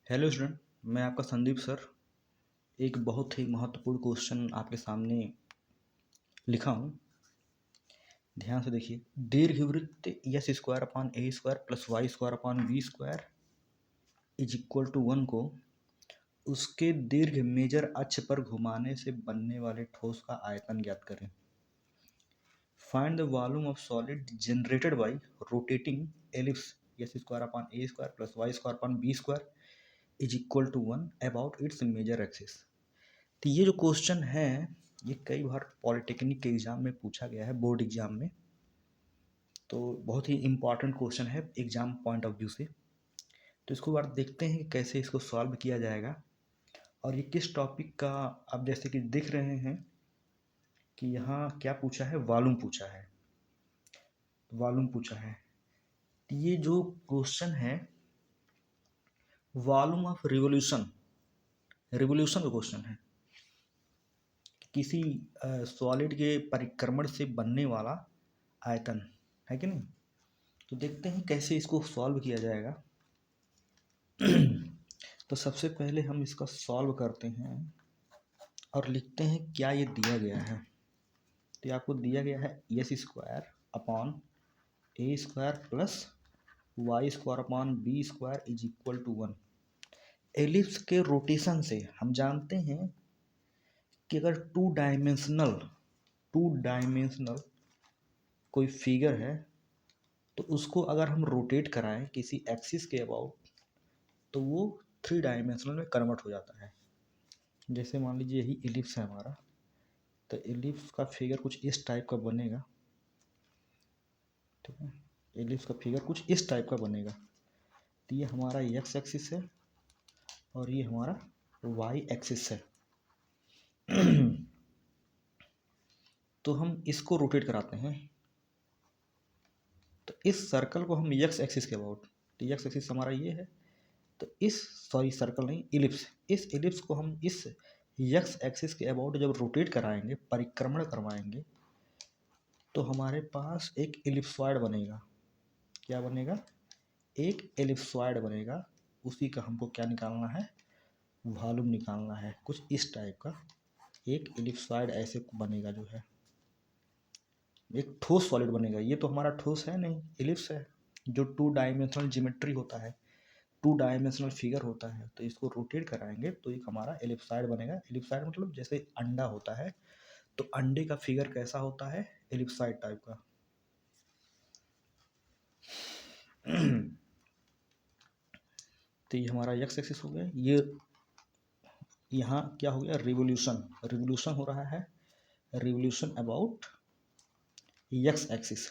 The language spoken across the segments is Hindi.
हेलो स्टूडेंट, मैं आपका संदीप सर। एक बहुत ही महत्वपूर्ण क्वेश्चन आपके सामने लिखा हूँ। ध्यान से देखिए। दीर्घवृत्त x square upon A square plus y square upon B square is equal to 1 को उसके दीर्घ मेजर अक्ष पर घुमाने से बनने वाले ठोस का आयतन ज्ञात करें। Find the volume of solid generated by rotating ellipse x square upon A square plus y square upon B square is equal to 1 about its major axis. तो ये जो क्वेश्चन है ये कई बार पॉलिटेक्निक के एग्ज़ाम में पूछा गया है, बोर्ड एग्ज़ाम में। तो बहुत ही इम्पॉर्टेंट क्वेश्चन है एग्ज़ाम पॉइंट ऑफ व्यू से। तो इसको बार देखते हैं कि कैसे इसको सॉल्व किया जाएगा और ये किस टॉपिक का। आप जैसे कि दिख रहे हैं कि यहाँ क्या पूछा है, वॉल्यूम पूछा है। वॉल्यूम पूछा है। तो ये जो क्वेश्चन है वॉल्यूम ऑफ रिवोल्यूशन का क्वेश्चन है। किसी सॉलिड के परिक्रमण से बनने वाला आयतन है कि नहीं। तो देखते हैं कैसे इसको सॉल्व किया जाएगा। तो सबसे पहले हम इसका सॉल्व करते हैं और लिखते हैं क्या ये दिया गया है। तो आपको दिया गया है x square upon A square plus y square upon B square is equal to 1। Ellipse के रोटेशन से हम जानते हैं कि अगर टू डायमेंशनल कोई फिगर है तो उसको अगर हम रोटेट कराएं किसी एक्सिस के अबाउट तो वो 3 डायमेंशनल में कन्वर्ट हो जाता है। जैसे मान लीजिए यही एलिप्स है हमारा, तो एलिप्स का फिगर कुछ इस टाइप का बनेगा। ठीक है, एलिप्स का फिगर कुछ इस टाइप का बनेगा। तो ये हमारा एक्स एक्सिस है और ये हमारा वाई एक्सिस है। तो हम इसको रोटेट कराते हैं। तो इस सर्कल को हम एक्स एक्सिस के अबाउट, तो एक्स एक्सिस हमारा ये है। तो सर्कल नहीं, इस एलिप्स को हम इस एक्स एक्सिस के अबाउट जब रोटेट कराएंगे, परिक्रमण करवाएंगे, तो हमारे पास एक एलिप्सॉइड बनेगा। क्या बनेगा? एक एलिप्सॉइड बनेगा। उसी का हमको क्या निकालना है, वॉल्यूम निकालना है। कुछ इस टाइप का एक एलिप्सॉइड ऐसे बनेगा, जो है एक ठोस सॉलिड बनेगा। ये तो हमारा ठोस है नहीं, एलिप्स है जो 2 डायमेंशनल ज्योमेट्री होता है, 2 डायमेंशनल फिगर होता है। तो इसको रोटेट कराएंगे तो एक हमारा एलिप्सॉइड बनेगा। एलिप्सॉइड मतलब जैसे अंडा होता है, तो अंडे का फिगर कैसा होता है, एलिप्सॉइड टाइप का। तो ये हमारा एक्स एक्सिस हो गया। ये यहाँ क्या हो गया, रिवोल्यूशन हो रहा है, रिवोल्यूशन अबाउट एक्स एक्सिस।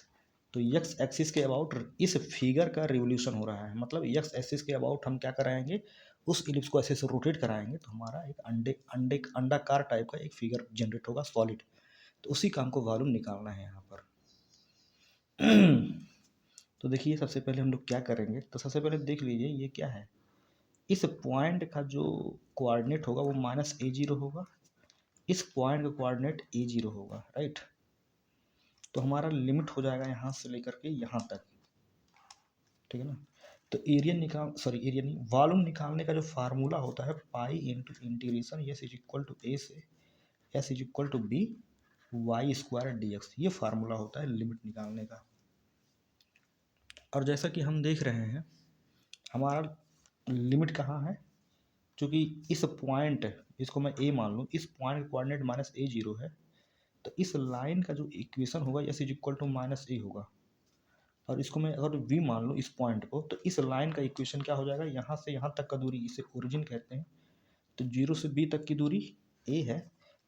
तो एक्स एक्सिस के अबाउट इस फिगर का रिवोल्यूशन हो रहा है। मतलब एक्स एक्सिस के अबाउट हम क्या कराएंगे, उस इलिप्स को ऐसे से रोटेट कराएंगे तो हमारा एक अंडाकार टाइप का एक फिगर जनरेट होगा, सॉलिड। तो उसी का हमको वॉल्यूम निकालना है यहाँ पर। तो देखिए सबसे पहले हम लोग क्या करेंगे, तो सबसे पहले देख लीजिए ये क्या है। इस पॉइंट का जो कोऑर्डिनेट होगा वो -a0 होगा। इस पॉइंट का कोऑर्डिनेट a0 होगा, राइट। तो हमारा लिमिट हो जाएगा यहाँ से लेकर के यहाँ तक, ठीक है ना। तो एरिया नहीं, वॉल्यूम निकालने का जो फार्मूला होता है pi into integration S is equal to A से S is equal to B Y square D X. ये फार्मूला होता है लिमिट निकालने का। और जैसा कि हम देख रहे हैं हमारा लिमिट कहाँ है, क्योंकि इस पॉइंट, इसको मैं ए मान लूँ, इस पॉइंट का कोऑर्डिनेट -a0 है। तो इस लाइन का जो इक्वेशन होगा x is equal to -a होगा। और इसको मैं अगर v मान लूँ इस पॉइंट को, तो इस लाइन का इक्वेशन क्या हो जाएगा, यहाँ से यहाँ तक का दूरी, इसे ओरिजिन कहते हैं। तो 0 से b तक की दूरी a है।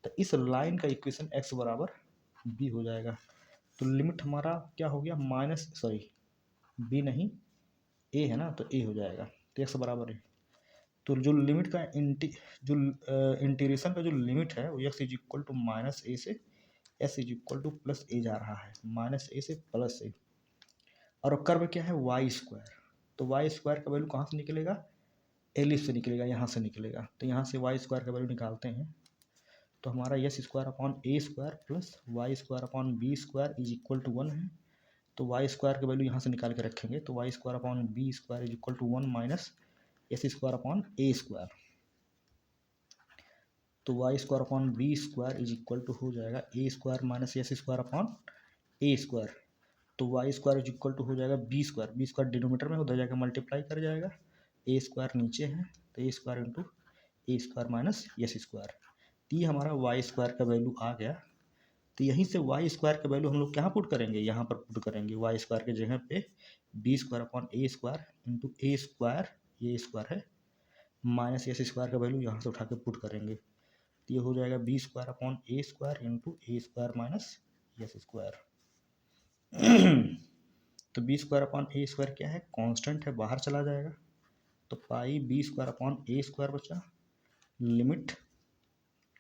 तो इस लाइन का इक्वेशन x बराबर b हो जाएगा। तो लिमिट हमारा क्या हो गया, b नहीं a है ना, तो a हो जाएगा। तो x बराबर है। तो जो लिमिट का इंटीग्रेशन का जो लिमिट है वो x is equal to -a से s is equal to +a जा रहा है, -a से +a। और कर्व क्या है, वाई स्क्वायर। तो वाई स्क्वायर का वैल्यू कहाँ से निकलेगा, एलिप्स से निकलेगा, यहाँ से निकलेगा। तो यहाँ से वाई स्क्वायर का वैल्यू निकालते हैं तो हमारा x square upon A square plus y square upon B square is equal to 1 है। तो वाई स्क्वायर का वैल्यू यहाँ से निकाल के रखेंगे तो Y square upon B square is equal to 1 minus S square upon A square, तो Y square upon B square is equal to हो जाएगा A square minus S square upon A square, तो Y square is equal to हो जाएगा बी स्क्वायर डिनोमीटर में उधर जाकर मल्टीप्लाई कर जाएगा, ए स्क्वायर नीचे है तो A square into A square minus S square, तो ये हमारा वाई स्क्वायर का वैल्यू आ गया। तो यहीं से वाई स्क्वायर का वैल्यू हम लोग कहाँ पुट करेंगे, यहाँ पर पुट करेंगे वाई स्क्वायर के जगह पे B square upon A square into A square, ये स्क्वायर है माइनस एस स्क्वायर का वैल्यू यहाँ से उठा के पुट करेंगे, तो ये हो जाएगा B square upon A square into A square minus S square. तो बी स्क्वायर अपॉन ए स्क्वायर क्या है, कांस्टेंट है, बाहर चला जाएगा, तो पाई बी स्क्वायर अपॉन ए स्क्वायर बचा, limit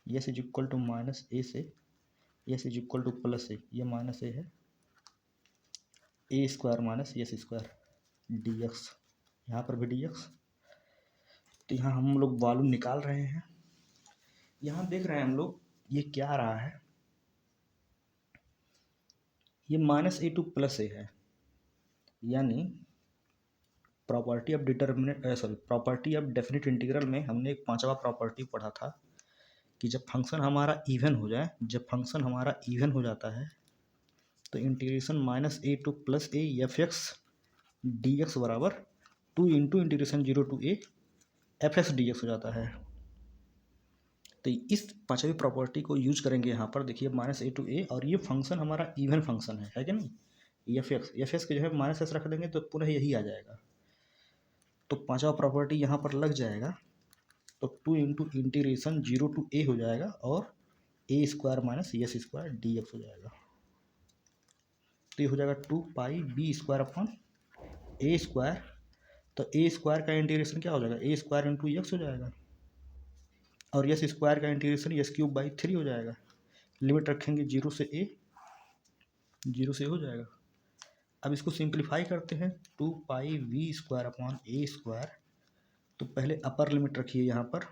S is equal to minus A से S is equal to plus A, ये माइनस ए है, A square minus S square D X, यहाँ पर भी डी एक्स। तो यहाँ हम लोग वॉल्यूम निकाल रहे हैं, यहाँ देख रहे हैं हम लोग ये क्या आ रहा है, ये माइनस ए टू प्लस ए है, यानी property of property of definite integral में हमने एक 5वां प्रॉपर्टी पढ़ा था कि जब फंक्शन हमारा इवन हो जाए, जब फंक्शन हमारा इवन हो जाता है तो integration minus a to plus a f x d x बराबर 2 into integration 0 to a f x d x हो जाता है। तो इस 5वीं प्रॉपर्टी को यूज करेंगे यहाँ पर, देखिए माइनस ए टू ए, और ये फंक्शन हमारा इवन फंक्शन है कि नहीं, एफ एक्स के जो है माइनस एस रख देंगे तो पुनः यही आ जाएगा, तो 5वां प्रॉपर्टी यहाँ पर लग जाएगा, तो 2 इंटू इंटीग्रेशन 0 टू ए हो जाएगा और A square minus S square D x हो जाएगा, तो ये हो जाएगा 2 पाई बी स्क्वायर अपॉन ए स्क्वायर, तो ए स्क्वायर का इंटीग्रेशन क्या हो जाएगा, ए स्क्वायर इंटू एक्स हो जाएगा, और एस स्क्वायर का इंटीग्रेशन एस क्यूब बाई 3 हो जाएगा, लिमिट रखेंगे 0 से ए, 0 से हो जाएगा। अब इसको सिंप्लीफाई करते हैं, 2 pi we square upon A square, तो पहले अपर लिमिट रखिए यहाँ पर,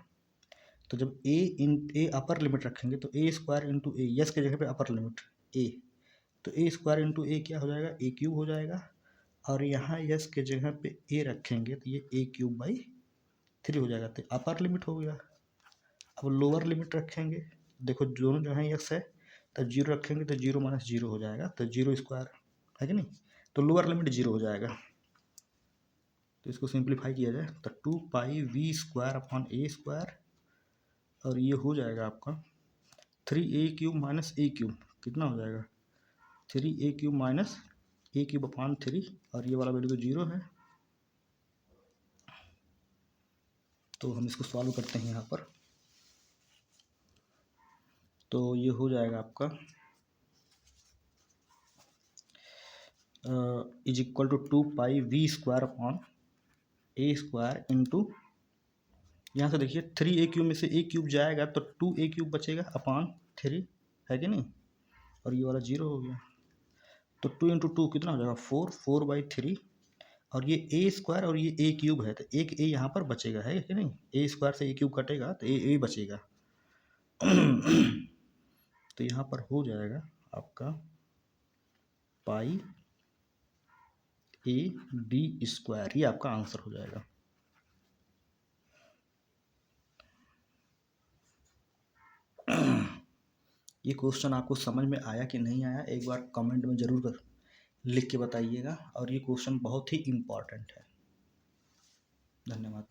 तो जब ए अपर लिमिट रखेंगे तो A square into A, yes के जगह पे अपर लिमिट ए, तो ए स्क्वायर इंटू ए क्या हो जाएगा, ए क्यूब हो जाएगा, और यहाँ यस के जगह पे ए रखेंगे तो ये ए क्यूब बाई 3 हो जाएगा, तो अपर लिमिट हो गया। अब लोअर लिमिट रखेंगे, देखो दोनों जो है यस है तो 0 रखेंगे तो 0 माइनस 0 हो जाएगा, तो 0 स्क्वायर है कि नहीं, तो लोअर लिमिट 0 हो जाएगा। तो इसको सिंप्लीफाई किया जाए तो 2 pi we square upon A square, और ये हो जाएगा आपका 3a क्यूब माइनस ए क्यूब, कितना हो जाएगा 3a क्यूब माइनस ए क्यूब अपॉन 3, और ये वाला वैल्यू तो 0 है, तो हम इसको सॉल्व करते हैं यहाँ पर, तो ये हो जाएगा आपका is equal to 2 pi we square upon A square into, यहाँ से देखिए 3a क्यूब में से a क्यूब जाएगा तो 2a क्यूब बचेगा अपॉन 3, है कि नहीं, और ये वाला 0 हो गया, तो 2 इंटू 2 कितना हो जाएगा 4 बाई 3, और ये a स्क्वायर और ये a क्यूब है तो एक a यहाँ पर बचेगा, है कि नहीं, a स्क्वायर से a क्यूब कटेगा तो a बचेगा। तो यहाँ पर हो जाएगा आपका पाई ए बी स्क्वायर, ये आपका आंसर हो जाएगा। ये क्वेश्चन आपको समझ में आया कि नहीं आया, एक बार कमेंट में ज़रूर लिख के बताइएगा, और ये क्वेश्चन बहुत ही इम्पॉर्टेंट है। धन्यवाद।